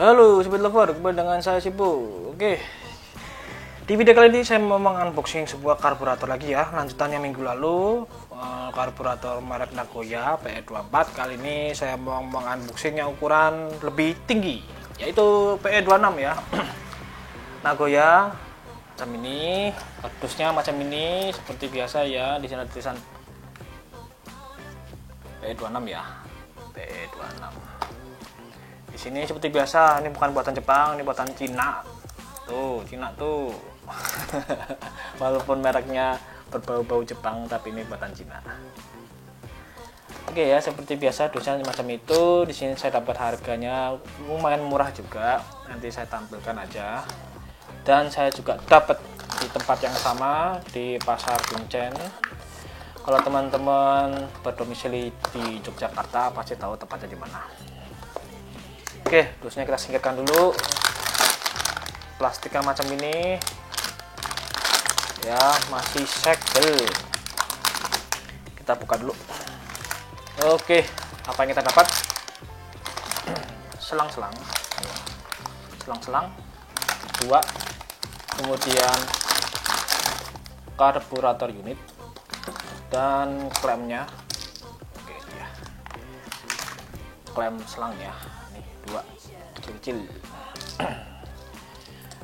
Halo Sobat Lover, kembali dengan saya Sipu. Oke, di video kali ini saya mau unboxing sebuah karburator lagi ya. Lanjutannya minggu lalu, karburator merek Nagoya PE24. Kali ini saya mau unboxing yang ukuran lebih tinggi, yaitu PE26 ya. Nagoya macam ini, kardusnya macam ini seperti biasa ya. Di sana tulisan PE26 ya, PE26. Di sini seperti biasa, ini bukan buatan Jepang, ini buatan Cina. Tuh, Cina tuh. Walaupun mereknya berbau-bau Jepang, tapi ini buatan Cina. Oke ya, seperti biasa dosanya macam itu. Di sini saya dapat harganya lumayan murah juga. Nanti saya tampilkan aja. Dan saya juga dapat di tempat yang sama di Pasar Kuncen. Kalau teman-teman berdomisili di Yogyakarta pasti tahu tempatnya di mana. Oke, dusnya kita singkirkan dulu. Plastiknya macam ini. Ya, masih segel. Kita buka dulu. Oke, apa yang kita dapat? Selang-selang. Selang-selang. 2. Kemudian karburator unit dan klemnya. Oke, ya. Klem selangnya. 2 kecil-kecil.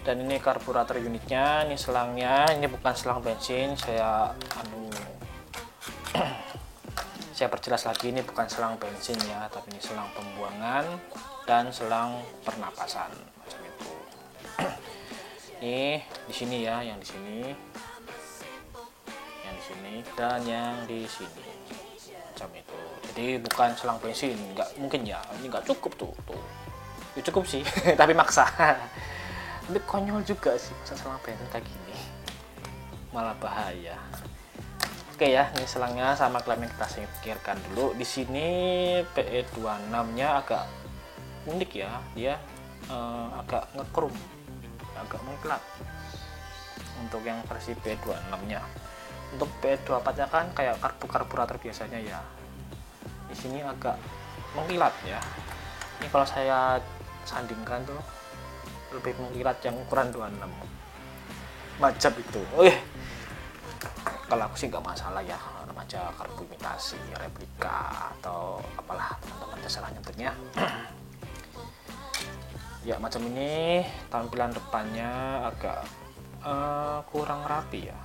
Dan ini karburator unitnya, ini selangnya, ini bukan selang bensin. Saya saya perjelas lagi, ini bukan selang bensin ya, tapi ini selang pembuangan dan selang pernapasan macam itu. Ini di sini ya, yang di sini, yang di sini dan yang di sini macam itu. Jadi bukan selang bensin, nggak mungkin ya, ini nggak cukup tuh. Ya, cukup sih, tapi maksa. Tapi konyol juga sih, masa selang bensin kayak gini, malah bahaya. Oke ya, ini selangnya sama klemnya kita singkirkan dulu. Di sini PE26-nya agak unik ya, dia agak ngekrum, agak mengkilap. Untuk yang versi PE26-nya. Untuk PE24-nya kan kayak karburator biasanya ya. Di sini agak mengkilat ya. Ini kalau saya sandingkan tuh lebih mengkilat yang ukuran 26 macam itu. Kalau aku sih nggak masalah ya, remaja karbu imitasi, replika atau apalah teman-teman terserah nyebutnya. Ya macam ini, tampilan depannya agak kurang rapi ya,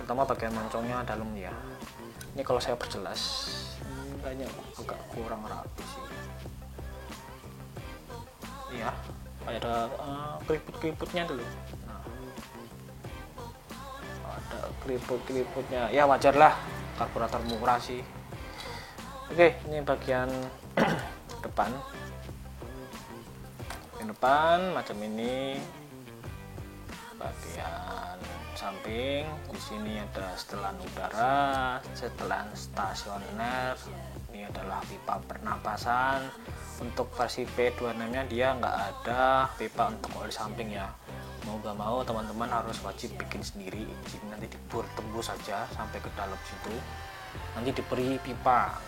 terutama bagian moncongnya dalam ya. Ini kalau saya perjelas kayaknya agak kurang rapi sih. Iya, ada keriput-keriputnya dulu. Nah, ada keriput-keriputnya. Ya wajar lah, karburator murah sih. Oke, ini bagian depan. Bagian depan macam ini. Bagian samping di sini ada setelan udara, setelan stasioner. Ini adalah pipa pernapasan. Untuk versi P26 nya dia nggak ada pipa untuk oli samping ya. Mau nggak mau teman-teman harus wajib bikin sendiri. Jadi nanti dibor tembus saja sampai ke dalam situ. Nanti diberi pipa.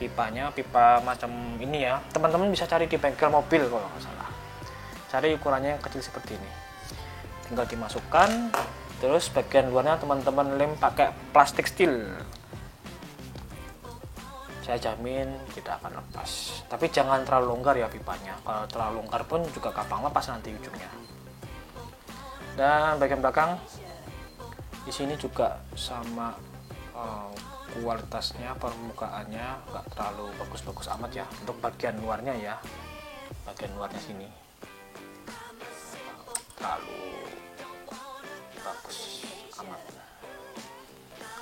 Pipanya pipa macam ini ya. Teman-teman bisa cari di bengkel mobil kalau nggak salah. Cari ukurannya yang kecil seperti ini. Tinggal dimasukkan. Terus bagian luarnya teman-teman lem pakai plastik steel. Saya jamin tidak akan lepas. Tapi jangan terlalu longgar ya pipanya. Kalau terlalu longgar pun juga gampang lepas nanti ujungnya. Dan bagian belakang di sini juga sama, kualitasnya, permukaannya nggak terlalu bagus-bagus amat ya. Untuk bagian luarnya ya, bagian luarnya sini terlalu bagus amat.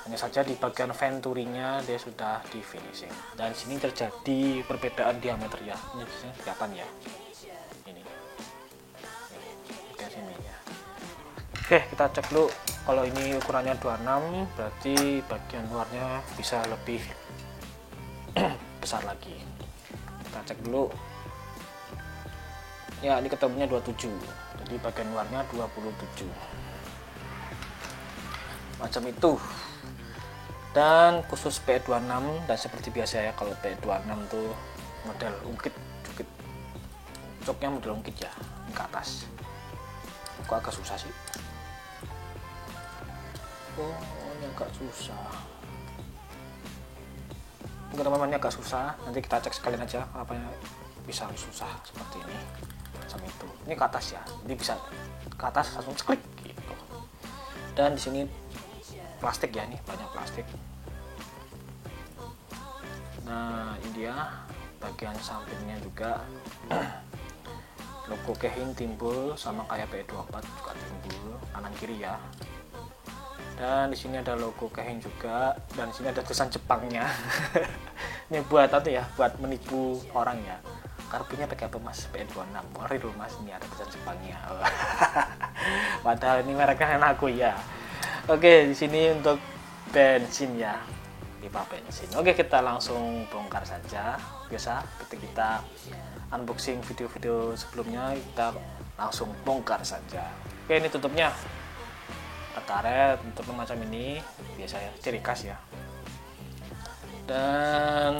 Hanya saja di bagian venturinya dia sudah di finishing. Dan sini terjadi perbedaan diameter ya. Ini kelihatan ya. Ini sini ya. Oke, kita cek dulu. Kalau ini ukurannya 26, berarti bagian luarnya bisa lebih besar lagi. Kita cek dulu. Ya, ini ketemunya 27. Jadi bagian luarnya 27. Macam itu. Dan khusus PE26, dan seperti biasa ya, kalau PE26 tuh model ungkit jukit coknya model ungkit ya, ini ke atas. Kok agak susah sih? Oh, ini agak susah. Mungkin teman-temannya agak susah, nanti kita cek sekalian aja apa yang bisa susah seperti ini. Macam itu. Ini ke atas ya, jadi bisa ke atas langsung klik gitu. Dan di sini plastik ya, nih banyak plastik. Nah, ini dia bagian sampingnya juga. Logo Keihin timbul sama kayak P24 juga timbul kanan kiri ya. Dan di sini ada logo Keihin juga, dan di sini ada tulisan Jepangnya. Ini buat apa ya? Buat menipu orang ya. Karbunya pakai apa mas? P26. Mori dulu mas, ini ada tulisan Jepangnya. Padahal ini mereknya enak aku ya. Oke, di sini untuk bensin ya, pipa bensin. Oke, kita langsung bongkar saja. Biasa ketika kita unboxing video-video sebelumnya, kita langsung bongkar saja. Oke, ini tutupnya. Karet untuk macam ini biasa ya, ciri khas ya. Dan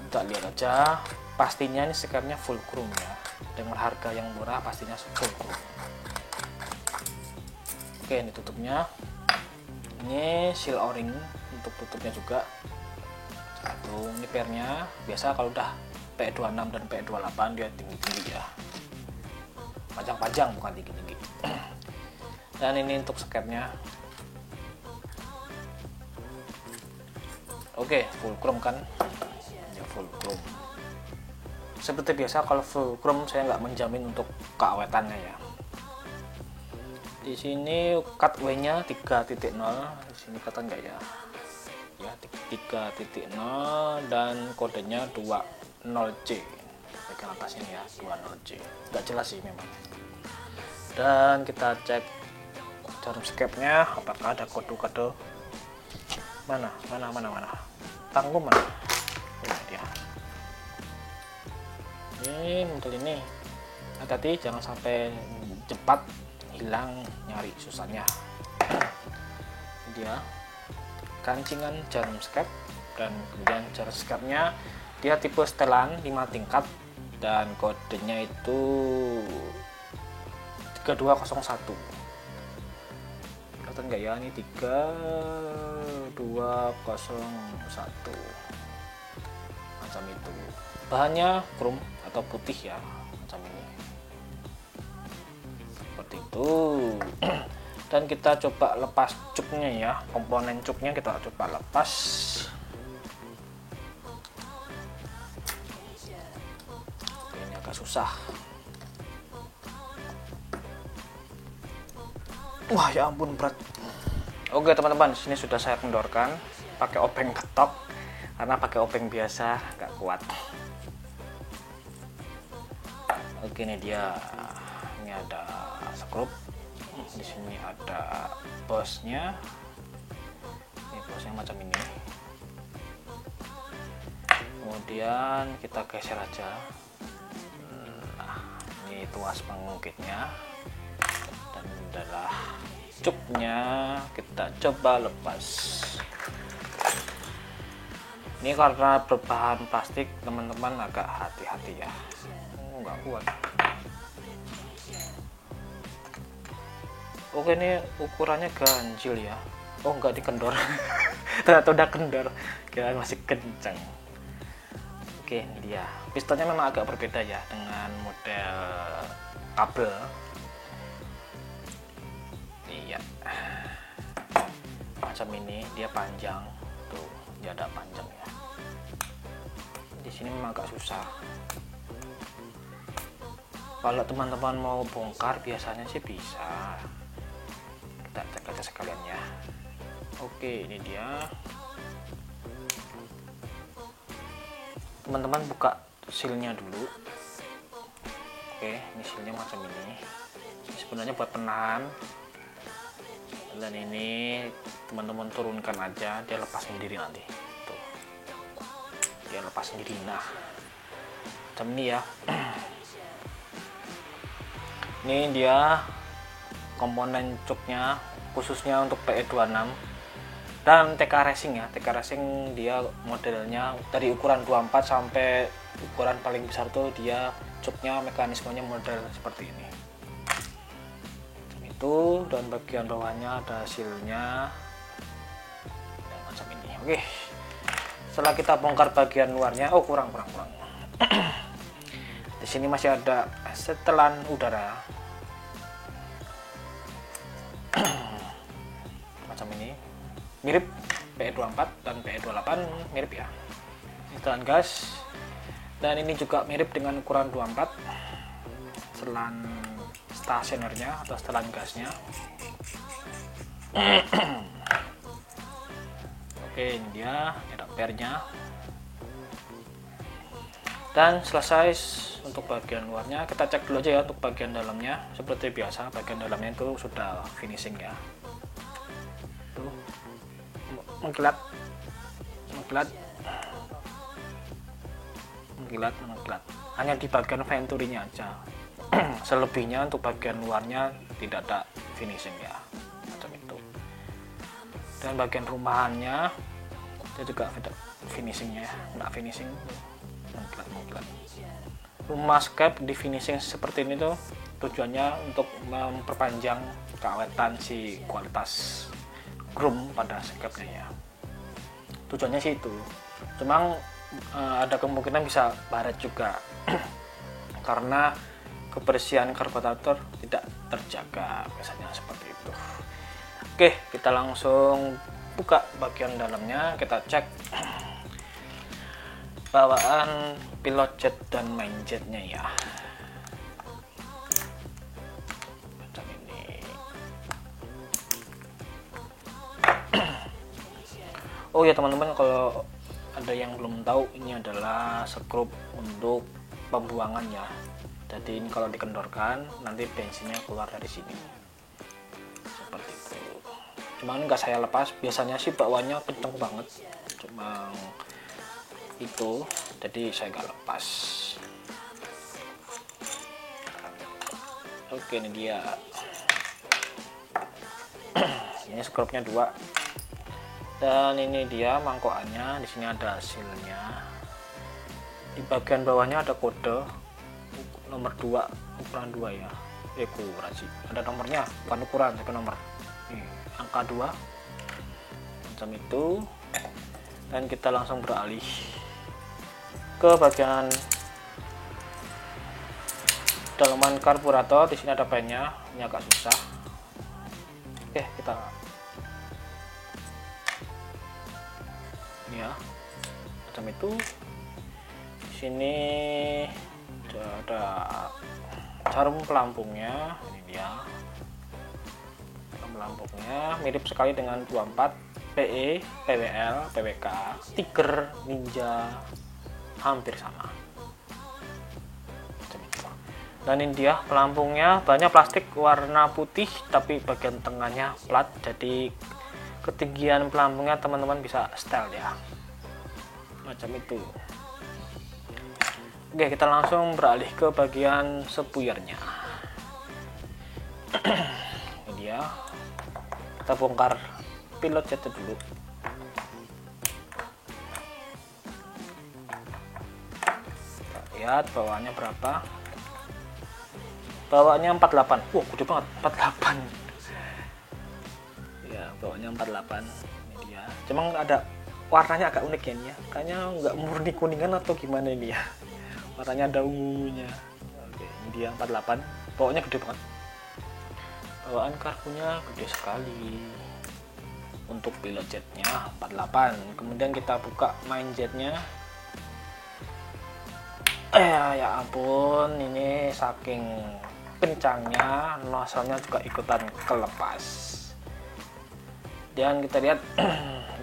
kita lihat aja, pastinya ini skepnya full chrome ya, dengan harga yang murah pastinya full chrome. Oke, ini tutupnya, ini seal o-ring untuk tutupnya juga. Satu, ini pernya biasa kalau udah P26 dan P28 dia tinggi-tinggi ya, panjang-panjang bukan tinggi-tinggi. Dan ini untuk skepnya. Oke, full chrome kan ya, full chrome. Seperti biasa kalau full chrome saya nggak menjamin untuk keawetannya ya. Di sini cut W nya 3.0, di sini kata nggak ya, ya 3.0, dan kodenya 20C bagian atasnya ya, 20C, nggak jelas sih memang. Dan kita cek jarum skepnya apakah ada kode-kode. Mana tanggung mana, ini dia. Ini model ini hati-hati jangan sampai cepat hilang, nyari susahnya. Ini dia kancingan jarum skep, dan kemudian jarum skepnya dia tipe setelan 5 tingkat dan kodenya itu 3201. Kelihatan nggak ya, ini 3201 macam itu. Bahannya chrome atau putih ya, macam ini seperti itu. Dan kita coba lepas cuknya ya, komponen cuknya kita coba lepas. Ini agak susah. Wah ya ampun, berat. Oke teman-teman, sini sudah saya kendorkan pakai obeng ketok, karena pakai obeng biasa nggak kuat. Oke, ini dia. Ini ada skrup. Di sini ada bosnya. Ini bosnya macam ini. Kemudian kita geser aja. Nah, ini tuas pengungkitnya. Dan adalah cupnya kita coba lepas. Ini karena berbahan plastik teman-teman, agak hati-hati ya. Nggak kuat. Oke, ini ukurannya ganjil ya. Oh, nggak dikendor. Ternyata udah kendor, kira masih kencang. Oke, ini dia. Pistonnya memang agak berbeda ya dengan model kabel. Iya, macam ini dia panjang tuh, dia ada panjang ya. Di sini memang agak susah. Kalau teman-teman mau bongkar biasanya sih bisa. Kita cek aja sekalian ya. Oke, ini dia. Teman-teman buka sealnya dulu. Oke, ini sealnya macam ini. Ini sebenarnya buat penahan. Dan ini teman-teman turunkan aja, dia lepas sendiri nanti. Tuh, dia lepas sendiri. Nah, macam ini ya. Ini dia komponen cuknya khususnya untuk PE26 dan TK Racing ya. TK Racing dia modelnya dari ukuran 24 sampai ukuran paling besar tuh dia joknya mekanismenya model seperti ini. Itu, dan bagian bawahnya ada hasilnya dan macam ini. Oke, setelah kita bongkar bagian luarnya, oh kurang. Di sini masih ada setelan udara macam ini, mirip PE24 dan PE28, mirip ya. Setelan gas, dan ini juga mirip dengan ukuran 24 setelan stasionernya atau setelan gasnya. Oke, ini dia ada pernya. Dan selesai untuk bagian luarnya. Kita cek dulu aja ya untuk bagian dalamnya. Seperti biasa, bagian dalamnya itu sudah finishing ya. Tuh, mengkilat. Hanya di bagian venturinya aja. Selebihnya untuk bagian luarnya tidak ada finishing ya, macam itu. Dan bagian rumahannya itu juga finishingnya, nggak finishing, mengkilat. Rumah scape di finishing seperti ini tuh tujuannya untuk memperpanjang keawetan si kualitas chrome pada scape-nya ya. Tujuannya sih itu. Cuma ada kemungkinan bisa baret juga karena kebersihan karburator tidak terjaga, biasanya seperti itu. Oke, kita langsung buka bagian dalamnya, kita cek bawaan pilot jet dan main jetnya ya. Macam ini. Oh ya teman-teman, kalau ada yang belum tahu, ini adalah skrup untuk pembuangan ya. Jadi ini kalau dikendorkan nanti bensinnya keluar dari sini seperti itu. Cuma ini nggak saya lepas, biasanya sih bawaannya kenceng banget, cuma itu jadi saya nggak lepas. Oke, ini dia. Ini skrupnya 2 dan ini dia mangkokannya. Di sini ada hasilnya. Di bagian bawahnya ada kode nomor 2, ukuran 2 ya. Ukuran sih, ada nomornya, bukan ukuran tapi nomor. Nih, angka 2 macam itu. Dan kita langsung beralih ke bagian dalaman karburator. Di sini ada pennya, ini agak susah. Oke, kita ini ya, macam itu. Di sini ada jarum pelampungnya, ini dia jarum pelampungnya, mirip sekali dengan 24, PE, PWL, PWK, Tiger, Ninja, hampir sama. Dan ini dia pelampungnya, banyak plastik warna putih tapi bagian tengahnya plat, jadi ketinggian pelampungnya teman-teman bisa style ya, macam itu. Oke, kita langsung beralih ke bagian sepuyernya. Ini dia, kita bongkar pilot jet dulu. Kita lihat bawaannya berapa. Bawaannya 48. Wah, gede banget, 48 ya, bawaannya 48. Ini dia, cuma ada warnanya agak unik ya ini ya, kayaknya nggak murni kuningan atau gimana ini ya, warnanya ada ungunya. Oke, ini dia 48, bawaannya gede banget, bawaan karbunya gede sekali. Untuk pilot jetnya 48. Kemudian kita buka main jetnya. Ya ampun, ini saking kencangnya nozzle-nya juga ikutan kelepas. Dan kita lihat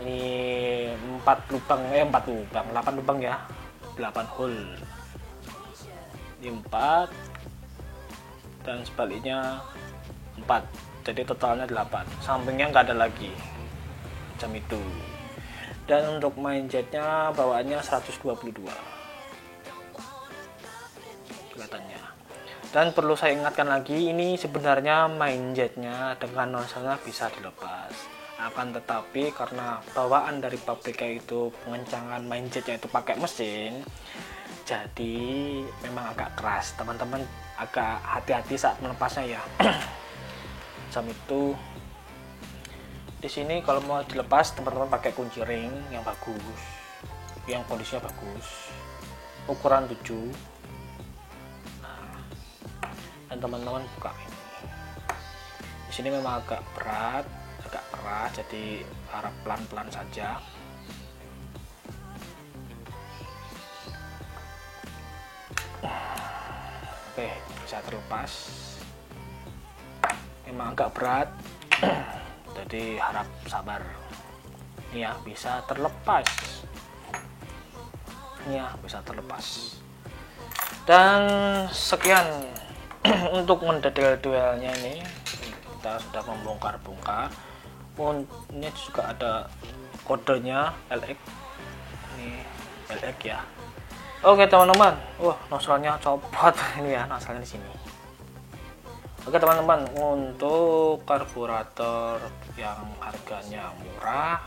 ini 8 lubang ya, 8 hole. Ini 4 dan sebaliknya 4, jadi totalnya 8. Sampingnya nggak ada lagi, macam itu. Dan untuk main jetnya bawaannya 122 kelihatannya. Dan perlu saya ingatkan lagi, ini sebenarnya main jetnya dengan nozzle-nya bisa dilepas, akan tetapi karena bawaan dari pabriknya itu pengencangan main jetnya itu pakai mesin, jadi memang agak keras. Teman-teman agak hati-hati saat melepasnya ya. Jam itu di sini kalau mau dilepas, teman-teman pakai kunci ring yang bagus, yang kondisinya bagus, ukuran 7. Nah, dan teman-teman buka ini. Di sini memang agak berat, agak keras, jadi harap pelan-pelan saja. Oke, bisa terlepas. Memang agak berat. Jadi harap sabar. Ini ya, bisa terlepas. Ini ya, bisa terlepas. Dan sekian untuk mendetail-detailnya ini. Kita sudah membongkar-bongkar. Ini juga ada kodenya LX. Ini LX ya. Oke teman-teman. Wah, nozzle-nya copot ini ya, nozzle-nya di sini. Oke teman-teman, untuk karburator yang harganya murah,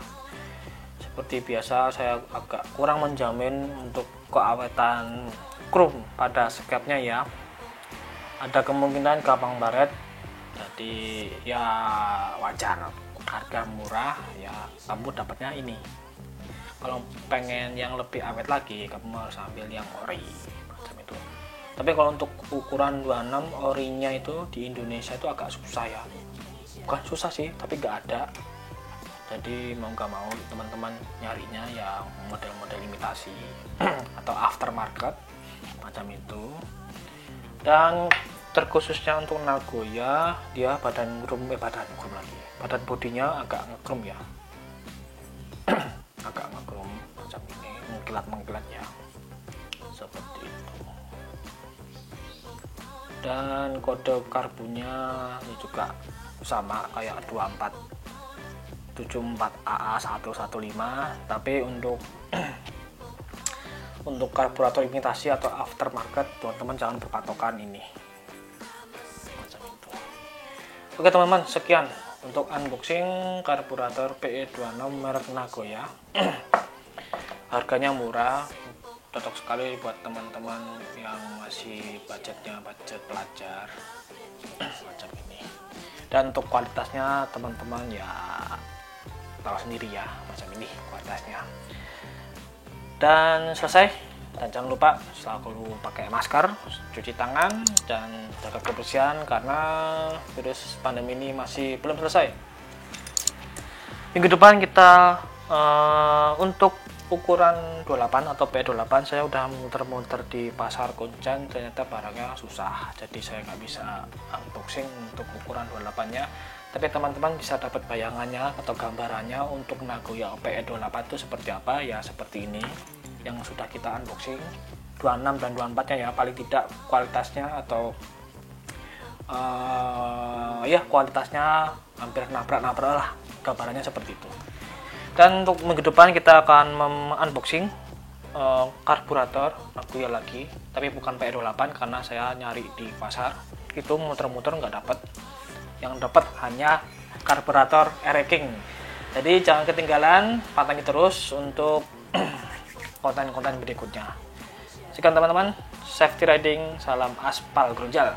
seperti biasa saya agak kurang menjamin untuk keawetan krum pada skepnya ya. Ada kemungkinan gampang baret, jadi ya wajar. Harga murah ya, kamu dapatnya ini. Kalau pengen yang lebih awet lagi, kamu harus ambil yang ori macam itu. Tapi kalau untuk ukuran 26 orinya itu di Indonesia itu agak susah ya. Bukan susah sih, tapi nggak ada. Jadi mau nggak mau teman-teman nyarinya yang model-model imitasi atau aftermarket macam itu. Dan terkhususnya untuk Nagoya, dia badan bodinya agak ngekrum ya. Agak ngekrum macam ini, mengkilat ya. Seperti itu. Dan kode karbunya ini juga sama kayak 2474AA115, tapi untuk untuk karburator imitasi atau aftermarket teman-teman jangan berpatokan ini macam itu. Oke teman-teman, sekian untuk unboxing karburator PE26 merek Nagoya. Harganya murah, cocok sekali buat teman-teman yang masih budget pelajar macam ini. Dan untuk kualitasnya teman-teman ya tahu sendiri ya, macam ini kualitasnya. Dan selesai, dan jangan lupa selalu pakai masker, cuci tangan, dan jaga kebersihan karena virus pandemi ini masih belum selesai. Minggu depan kita untuk ukuran 28 atau P28 saya udah muter-muter di pasar Kuncen, ternyata barangnya susah, jadi saya nggak bisa unboxing untuk ukuran 28 nya. Tapi teman-teman bisa dapat bayangannya atau gambarannya untuk Nagoya PE28 itu seperti apa ya, seperti ini yang sudah kita unboxing. 26 dan 24 nya ya, paling tidak kualitasnya atau ya kualitasnya hampir nabrak-nabrak lah, gambarannya seperti itu. Dan untuk minggu depan kita akan unboxing karburator Nagoya lagi, tapi bukan PE28 karena saya nyari di pasar itu muter-muter nggak dapat. Yang dapat hanya karburator RE King. Jadi jangan ketinggalan, pantengin terus untuk konten-konten berikutnya. Sekian teman-teman, safety riding, salam aspal Grunjal.